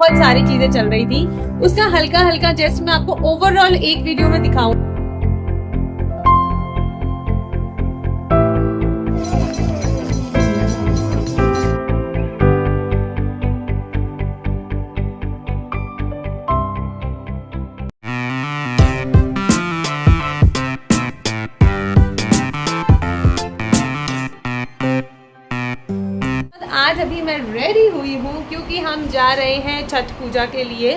बहुत सारी चीजें चल रही थी, उसका हल्का हल्का जस्ट मैं आपको ओवरऑल एक वीडियो में दिखाऊं। आज अभी मैं रेडी हुई हूँ क्योंकि हम जा रहे हैं छठ पूजा के लिए।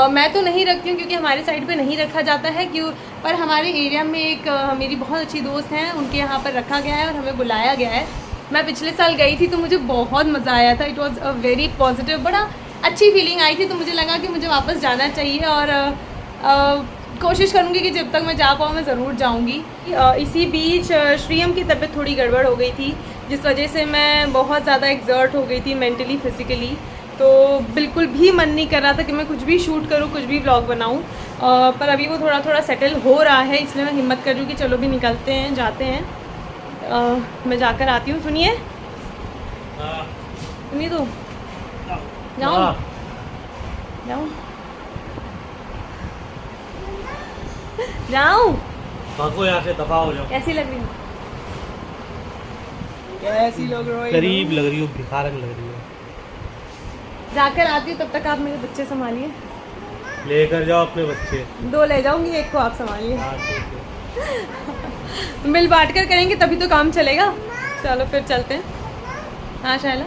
मैं तो नहीं रखती हूँ क्योंकि हमारे साइड पे नहीं रखा जाता है, क्यों पर हमारे एरिया में एक मेरी बहुत अच्छी दोस्त हैं, उनके यहाँ पर रखा गया है और हमें बुलाया गया है। मैं पिछले साल गई थी तो मुझे बहुत मज़ा आया था। It was a very positive, बड़ा अच्छी फीलिंग आई थी, तो मुझे लगा कि मुझे वापस जाना चाहिए और कोशिश करूँगी कि जब तक मैं जा पाऊँ मैं ज़रूर जाऊँगी। इसी बीच श्रीयम की तबीयत थोड़ी गड़बड़ हो गई थी, जिस वजह से मैं बहुत ज़्यादा एग्जर्ट हो गई थी मेंटली फिज़िकली, तो बिल्कुल भी मन नहीं कर रहा था कि मैं कुछ भी शूट करूँ, कुछ भी व्लॉग बनाऊँ। पर अभी वो थोड़ा थोड़ा सेटल हो रहा है, इसलिए मैं हिम्मत कर रही हूँ कि चलो भी निकलते हैं, जाते हैं। मैं जाकर आती हूँ। सुनिए सुनिए तो जाऊँ जाऊँ जाऊँ भागो यहाँ से, दफा हो जाओ। कैसी लग रही हूँ? कैसी लग रही? गरीब लग रही हो, भिखारन लग रही हो। जाकर आती हूँ, तब तक आप मेरे बच्चे संभालिए। लेकर जाओ अपने बच्चे। 2 ले जाऊंगी, 1 को आप संभालिए। हाँ, ठीक है। मिल बांट कर करेंगे तभी तो काम चलेगा। चलो फिर चलते हैं। हाँ शायला,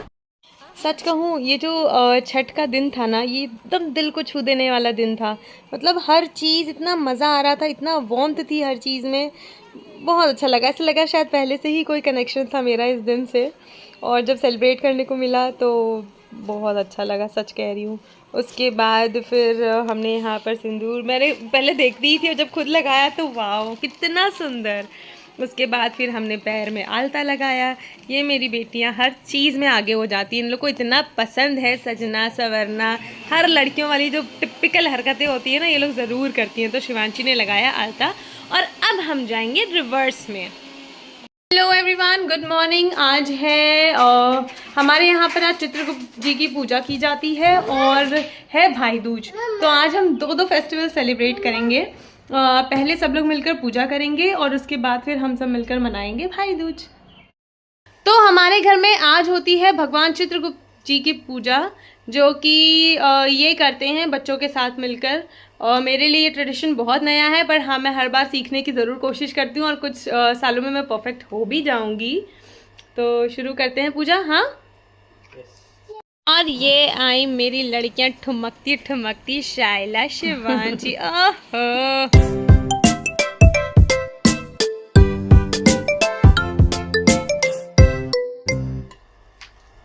सच कहूँ ये जो छठ का दिन था ना, ये एकदम दिल को छू देने वाला दिन था। मतलब हर चीज़ इतना मज़ा आ रहा था, इतना वार्मथ थी हर चीज़ में, बहुत अच्छा लगा। ऐसा लगा शायद पहले से ही कोई कनेक्शन था मेरा इस दिन से, और जब सेलिब्रेट करने को मिला तो बहुत अच्छा लगा, सच कह रही हूँ। उसके बाद फिर हमने यहाँ पर सिंदूर मैंने पहले देखती ही थी और जब खुद लगाया तो वाह कितना सुंदर। उसके बाद फिर हमने पैर में आलता लगाया। ये मेरी बेटियाँ हर चीज़ में आगे हो जाती हैं, इन लोग को इतना पसंद है सजना संवरना। हर लड़कियों वाली जो टिपिकल हरकतें होती है ना, ये लोग ज़रूर करती हैं। तो शिवांशी ने लगाया आलता और अब हम जाएंगे रिवर्स में। Hello everyone, good morning. आज है हमारे यहाँ पर आज चित्रगुप्त जी की पूजा की जाती है और है भाई दूज। तो आज हम दो फेस्टिवल सेलिब्रेट करेंगे। पहले सब लोग मिलकर पूजा करेंगे और उसके बाद फिर हम सब मिलकर मनाएंगे भाई दूज। तो हमारे घर में आज होती है भगवान चित्रगुप्त जी की पूजा, जो कि ये करते हैं बच्चों के साथ मिलकर। और मेरे लिए ये ट्रेडिशन बहुत नया है, पर हाँ मैं हर बार सीखने की ज़रूर कोशिश करती हूँ और कुछ सालों में मैं परफेक्ट हो भी जाऊँगी। तो शुरू करते हैं पूजा। हाँ, और ये आई मेरी लड़कियाँ ठुमकती ठुमकती, शायला शिवांशी। ओहो,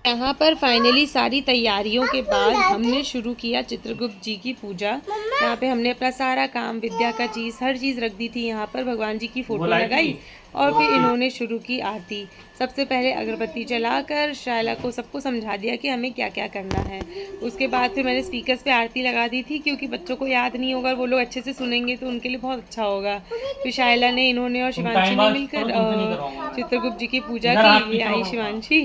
यहाँ पर फाइनली सारी तैयारियों के बाद हमने शुरू किया चित्रगुप्त जी की पूजा। यहाँ पे हमने अपना सारा काम, विद्या का चीज़, हर चीज़ रख दी थी। यहाँ पर भगवान जी की फ़ोटो लगाई और फिर इन्होंने शुरू की आरती। सबसे पहले अगरबत्ती जलाकर शायला को सबको समझा दिया कि हमें क्या क्या करना है। उसके बाद फिर मैंने स्पीकर्स पे आरती लगा दी थी, क्योंकि बच्चों को याद नहीं होगा, वो लोग अच्छे से सुनेंगे तो उनके लिए बहुत अच्छा होगा। फिर शायला ने, इन्होंने और शिवांशी ने मिलकर चित्रगुप्त जी की पूजा की। ये आई शिवांशी,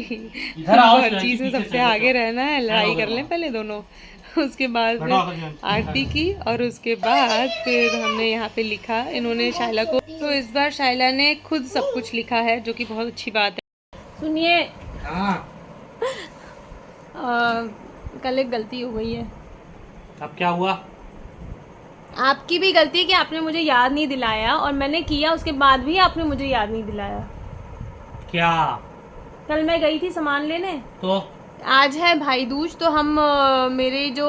हर चीज़ में सबसे आगे रहना है, लड़ाई कर लें पहले दोनों। उसके बाद फिर आरती की और उसके बाद फिर हमने यहाँ पे लिखा, इन्होंने शायला को, तो इस बार शायला ने खुद सब कुछ लिखा है, जो कि बहुत अच्छी बात है। सुनिए, कल एक गलती हो गई है। अब क्या हुआ? आपकी भी गलती है कि आपने मुझे याद नहीं दिलाया, और मैंने किया उसके बाद भी आपने मुझे याद नहीं दिलाया। क्या? कल मैं गई थी सामान लेने, तो आज है भाई दूज, तो हम मेरे जो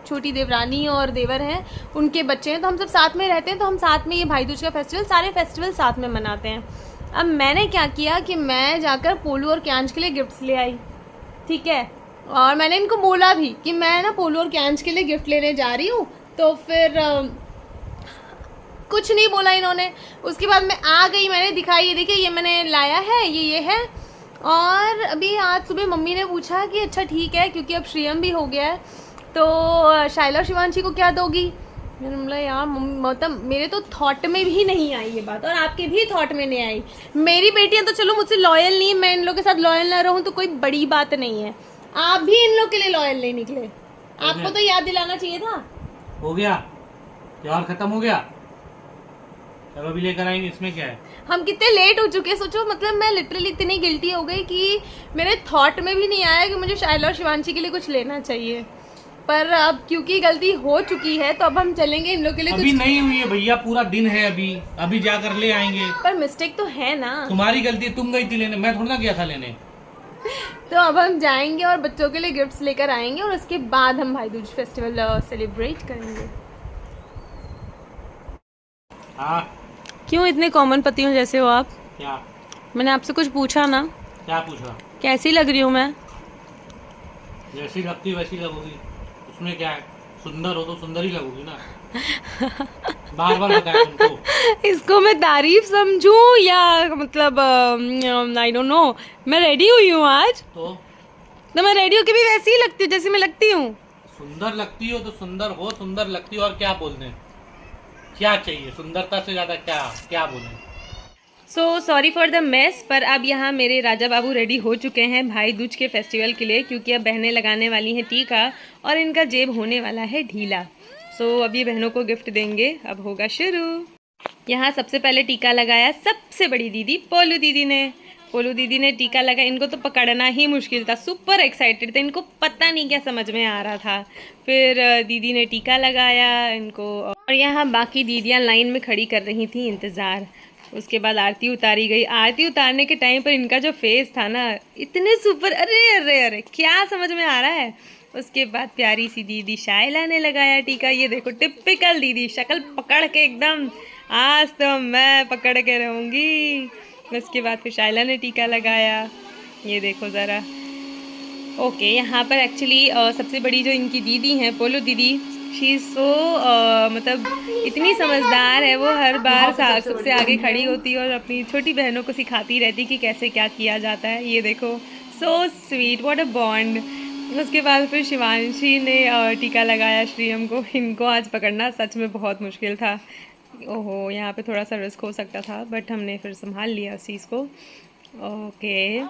छोटी देवरानी और देवर हैं उनके बच्चे हैं, तो हम सब साथ में रहते हैं, तो हम साथ में ये भाई दूज का फेस्टिवल, सारे फेस्टिवल साथ में मनाते हैं। अब मैंने क्या किया कि मैं जाकर पोलू और कैंच के लिए गिफ्ट्स ले आई, ठीक है, और मैंने इनको बोला भी कि मैं ना पोलू और कैंच के लिए गिफ्ट लेने जा रही हूँ, तो फिर कुछ नहीं बोला इन्होंने। उसके बाद मैं आ गई, मैंने दिखाई, ये देखिए ये मैंने लाया है, ये है। और अभी आज सुबह मम्मी ने पूछा कि अच्छा ठीक है, क्योंकि अब श्रीयम भी हो गया है, तो शायला और शिवांशी को क्या दोगी? मैंने बोला यार मतलब मेरे तो थॉट में भी नहीं आई ये बात, और आपके भी थॉट में नहीं आई। मेरी बेटियां तो चलो मुझसे लॉयल नहीं, मैं इन लोग के साथ लॉयल ना रहूं तो कोई बड़ी बात नहीं है, आप भी इन लोग के लिए लॉयल नहीं निकले। आपको तो याद दिलाना चाहिए था। हो गया, त्योहार खत्म हो गया। चलो अभी लेकर आएंगे, इसमें क्या है। हम कितने लेट हो चुके हैं सोचो, मतलब मैं लिटरली इतनी गिल्टी हो गई कि मेरे थॉट में भी नहीं आया कि मुझे शायला और शिवांशी के लिए कुछ लेना चाहिए। पर अब क्योंकि गलती हो चुकी है तो अब हम चलेंगे इन लोग के लिए अभी कुछ। नहीं हुई है भैया, पूरा दिन है अभी, अभी जाकर ले आएंगे। पर मिस्टेक तो है ना, तुम्हारी गलती है, तुम गई थी लेने, मैं थोड़ा ना गया था लेने। तो अब हम जाएंगे और बच्चों के लिए गिफ्ट्स लेकर आएंगे और उसके बाद हम भाई दूज फेस्टिवल सेलिब्रेट करेंगे। हाँ क्यों इतने कॉमन पतियों जैसे हो आप? क्या? मैंने आपसे कुछ पूछा ना। क्या पूछा? कैसी लग रही हूँ मैं? जैसी लगती वैसी लगोगी, उसमें क्या है। सुंदर हो तो सुंदर ही लगोगी ना। बार बार बताया तुमको। इसको मैं तारीफ समझूं या मतलब आई डोंट नो। मैं रेडी हुई हूँ आज, तो मैं रेडी होके भी वैसी ही लगती हूँ जैसी मैं लगती हूँ। सुंदर लगती हो तो सुंदर हो, सुंदर लगती हो और क्या बोलने, क्या चाहिए सुंदरता से ज्यादा, क्या क्या बोले। So sorry for the mess, पर अब यहाँ मेरे राजा बाबू रेडी हो चुके हैं भाई दूज के फेस्टिवल के लिए, क्योंकि अब बहनें लगाने वाली हैं टीका और इनका जेब होने वाला है ढीला। सो अब ये बहनों को गिफ्ट देंगे, अब होगा शुरू। यहाँ सबसे पहले टीका लगाया सबसे बड़ी दीदी पोलू दीदी ने। पोलू दीदी ने टीका लगाया, इनको तो पकड़ना ही मुश्किल था, सुपर एक्साइटेड थे, इनको पता नहीं क्या समझ में आ रहा था। फिर दीदी ने टीका लगाया इनको, और यहाँ बाकी दीदियाँ लाइन में खड़ी कर रही थी इंतज़ार। उसके बाद आरती उतारी गई। आरती उतारने के टाइम पर इनका जो फेस था ना, इतने सुपर, अरे अरे अरे क्या समझ में आ रहा है। उसके बाद प्यारी सी दीदी शाइला ने लगाया टीका। ये देखो टिपिकल दीदी, शक्ल पकड़ के एकदम, आज तो मैं पकड़ के रहूँगी। उसके बाद फिर शाइला ने टीका लगाया, ये देखो ज़रा। ओके, यहाँ पर एक्चुअली सबसे बड़ी जो इनकी दीदी हैं पोलो दीदी, शी इज़ सो मतलब इतनी समझदार है, वो हर बार सबसे आगे खड़ी होती है और अपनी छोटी बहनों को सिखाती रहती कि कैसे क्या किया जाता है। ये देखो, so sweet, what a bond. उसके बाद फिर शिवांशी ने टीका लगाया श्रीयम को। इनको आज पकड़ना सच में बहुत मुश्किल था। ओहो, यहाँ पे थोड़ा सा रिस्क हो सकता था, बट हमने फिर संभाल लिया उस चीज़ को। ओके,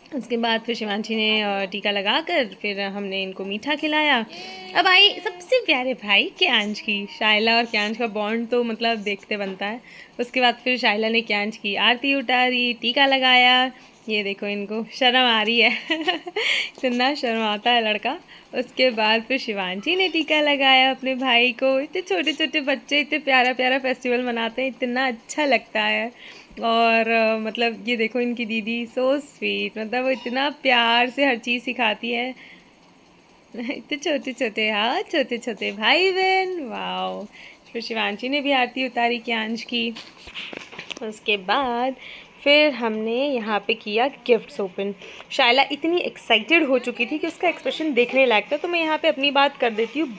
उसके बाद फिर शिवांशी ने टीका लगाकर फिर हमने इनको मीठा खिलाया। अब आई सबसे प्यारे भाई क्यांश की। शाइला और क्यांश का बॉन्ड तो मतलब देखते बनता है। उसके बाद फिर शाइला ने क्यांश की आरती उतारी, टीका लगाया। ये देखो, इनको शर्म आ रही है इतना शर्म आता है लड़का। उसके बाद फिर शिवांशी ने टीका लगाया अपने भाई को। इतने छोटे छोटे बच्चे इतने प्यारा प्यारा फेस्टिवल मनाते हैं, इतना अच्छा लगता है। और मतलब ये देखो इनकी दीदी, सो स्वीट, मतलब वो इतना प्यार से हर चीज़ सिखाती है। इतने छोटे छोटे, हाँ छोटे छोटे भाई बहन, वाओ। फिर शिवांशी ने भी आरती उतारी क्यांश की। उसके बाद फिर हमने यहाँ पे किया गिफ्ट्स ओपन। शाइला इतनी एक्साइटेड हो चुकी थी कि उसका एक्सप्रेशन देखने लायक था, तो मैं यहाँ पे अपनी बात कर देती हूँ। ये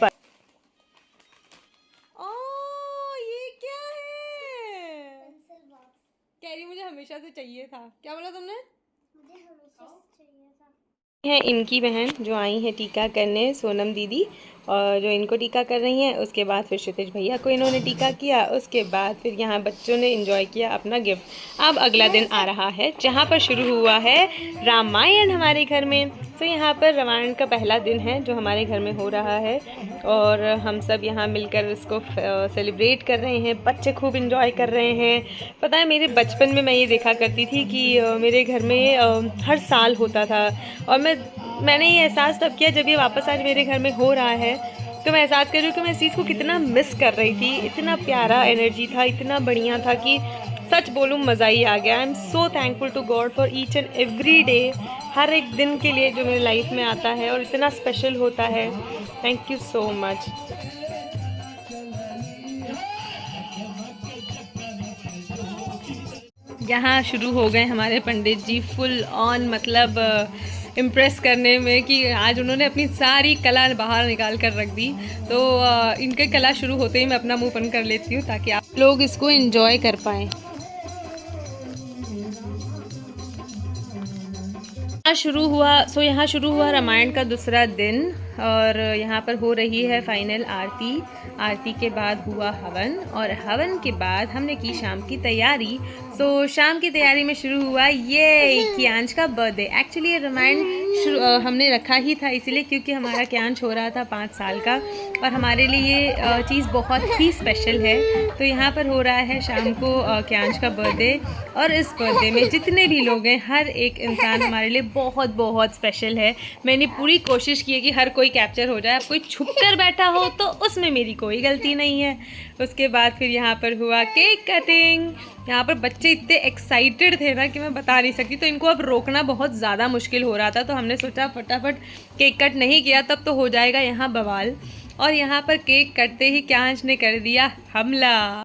क्या है? कैरी मुझे हमेशा से चाहिए था। क्या बोला तुमने? मुझे हमेशा से चाहिए था। है इनकी बहन जो आई है टीका करने, सोनम दीदी, और जो इनको टीका कर रही हैं। उसके बाद फिर क्षितिज भैया को इन्होंने टीका किया। उसके बाद फिर यहाँ बच्चों ने एंजॉय किया अपना गिफ्ट। अब अगला दिन आ रहा है जहाँ पर शुरू हुआ है रामायण हमारे घर में। तो यहाँ पर रामायण का पहला दिन है जो हमारे घर में हो रहा है, और हम सब यहाँ मिलकर इसको सेलिब्रेट कर रहे हैं। बच्चे खूब एंजॉय कर रहे हैं। पता है, मेरे बचपन में मैं ये देखा करती थी कि मेरे घर में हर साल होता था, और मैंने ये एहसास तब किया जब ये वापस आज मेरे घर में हो रहा है। तो मैं एहसास कर रही हूँ कि मैं इस चीज़ को कितना मिस कर रही थी। इतना प्यारा एनर्जी था, इतना बढ़िया था कि सच बोलूँ मज़ा ही आ गया। I am so thankful to God for each and every day, हर एक दिन के लिए जो मेरी लाइफ में आता है और इतना स्पेशल होता है। Thank you so much. यहाँ शुरू हो गए हमारे पंडित जी फुल ऑन, मतलब इम्प्रेस करने में कि आज उन्होंने अपनी सारी कला बाहर निकाल कर रख दी। तो इनके कला शुरू होते ही मैं अपना मुंह बंद कर लेती हूँ ताकि आप लोग इसको एंजॉय कर पाएँ। यहाँ शुरू हुआ रामायण का दूसरा दिन। और यहाँ पर हो रही है फाइनल आरती। आरती के बाद हुआ हवन और हवन के बाद हमने की शाम की तैयारी। तो शाम की तैयारी में शुरू हुआ ये कियांश का बर्थडे। एक्चुअली ये रिमाइंड हमने रखा ही था इसलिए क्योंकि हमारा कियांश हो रहा था 5 साल का और हमारे लिए ये चीज़ बहुत ही स्पेशल है। तो यहाँ पर हो रहा है शाम को कियांश का बर्थडे और इस बर्थडे में जितने भी लोग हैं हर एक इंसान हमारे लिए बहुत बहुत स्पेशल है। मैंने पूरी कोशिश की है कि हर कोई कैप्चर हो जाए। अब कोई छुप कर बैठा हो तो उसमें मेरी कोई गलती नहीं है। उसके बाद फिर यहाँ पर हुआ केक कटिंग। यहाँ पर बच्चे इतने एक्साइटेड थे ना कि मैं बता नहीं सकती। तो इनको अब रोकना बहुत ज़्यादा मुश्किल हो रहा था, तो हमने सोचा फटाफट केक कट नहीं किया तब तो हो जाएगा यहाँ बवाल। और यहाँ पर केक कटते ही कियांश ने कर दिया हमला।